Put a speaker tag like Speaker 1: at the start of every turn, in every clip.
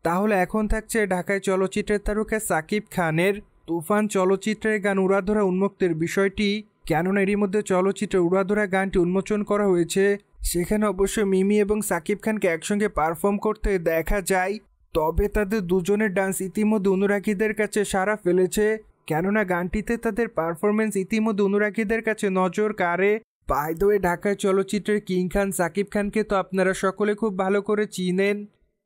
Speaker 1: তাহলে এখন থাকছে ঢাকায় চলচ্চিত্রের তারকা সাকিব খানের তুফান চলচ্চিত্রের গান উড়াধরা উন্মুক্তের বিষয়টি। কেননা এরই মধ্যে চলচ্চিত্রের উড়াধরা গানটি উন্মোচন করা হয়েছে, সেখানে অবশ্য মিমি এবং সাকিব খানকে একসঙ্গে পারফর্ম করতে দেখা যায়। তবে তাদের দুজনের ডান্স ইতিমধ্যে অনুরাগীদের কাছে সাড়া ফেলেছে, কেননা গানটিতে তাদের পারফরমেন্স ইতিমধ্যে অনুরাগীদের কাছে নজর কাড়ে। বাই দ্য ওয়ে, ঢাকায় চলচ্চিত্রের কিং খান সাকিব খানকে তো আপনারা সকলে খুব ভালো করে চিনেন,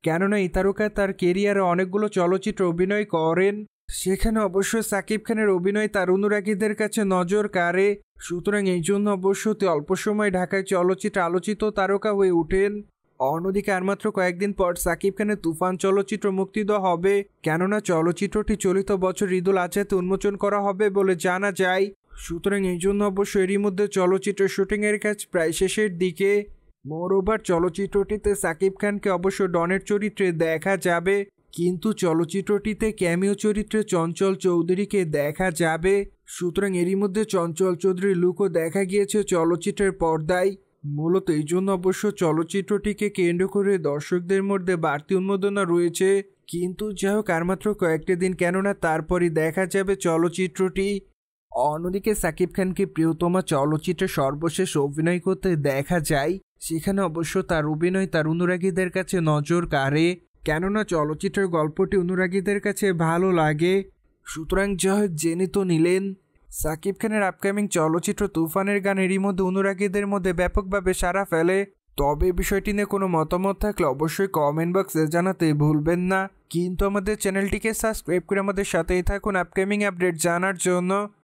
Speaker 1: কেননা এই তারকা তার কেরিয়ারে অনেকগুলো চলচ্চিত্র অভিনয় করেন। সেখানে অবশ্য সাকিব খানের অভিনয় তার অনুরাগীদের কাছে নজর কাড়ে। সুতরাং এই জন্য অবশ্য অল্প সময় ঢাকায় চলচ্চিত্র আলোচিত তারকা হয়ে ওঠেন। অন্যদিকে আর মাত্র কয়েকদিন পর সাকিব খানের তুফান চলচ্চিত্র মুক্তি দেওয়া হবে, কেননা চলচ্চিত্রটি চলিত বছর ঈদুল আজহাতে উন্মোচন করা হবে বলে জানা যায়। সুতরাং এই জন্য অবশ্য এরই মধ্যে চলচ্চিত্রের শুটিংয়ের কাজ প্রায় শেষের দিকে। মোরওভার চলচ্চিত্রটিতে সাকিব খানকে অবশ্য ডনের চরিত্রে দেখা যাবে, কিন্তু চলচ্চিত্রটিতে ক্যামিও চরিত্রে চঞ্চল চৌধুরীকে দেখা যাবে। সুতরাং এরই মধ্যে চঞ্চল চৌধুরীর লুকও দেখা গিয়েছে চলচ্চিত্রের পর্দায়। মূলত এই জন্য অবশ্য চলচ্চিত্রটিকে কেন্দ্র করে দর্শকদের মধ্যে বাড়তি উন্মাদনা রয়েছে। কিন্তু যাই হোক, আর মাত্র কয়েকটি দিন, কেননা তারপরই দেখা যাবে চলচ্চিত্রটি। অন্যদিকে সাকিব খানকে প্রিয়তমা চলচ্চিত্রে সর্বশেষ অভিনয় করতে দেখা যায়, সেখানে অবশ্য তার অভিনয় তার অনুরাগীদের কাছে নজর কাড়ে, কেননা চলচ্চিত্রের গল্পটি অনুরাগীদের কাছে ভালো লাগে। সুতরাং যাই হোক, জেনে তো নিলেন সাকিব খানের আপকামিং চলচ্চিত্র তুফানের গান এরই মধ্যে অনুরাগীদের মধ্যে ব্যাপকভাবে সাড়া ফেলে। তবে বিষয়টি নিয়ে কোনো মতামত থাকলে অবশ্যই কমেন্ট বক্সে জানাতে ভুলবেন না। কিন্তু আমাদের চ্যানেলটিকে সাবস্ক্রাইব করে আমাদের সাথেই থাকুন আপকামিং আপডেট জানার জন্য।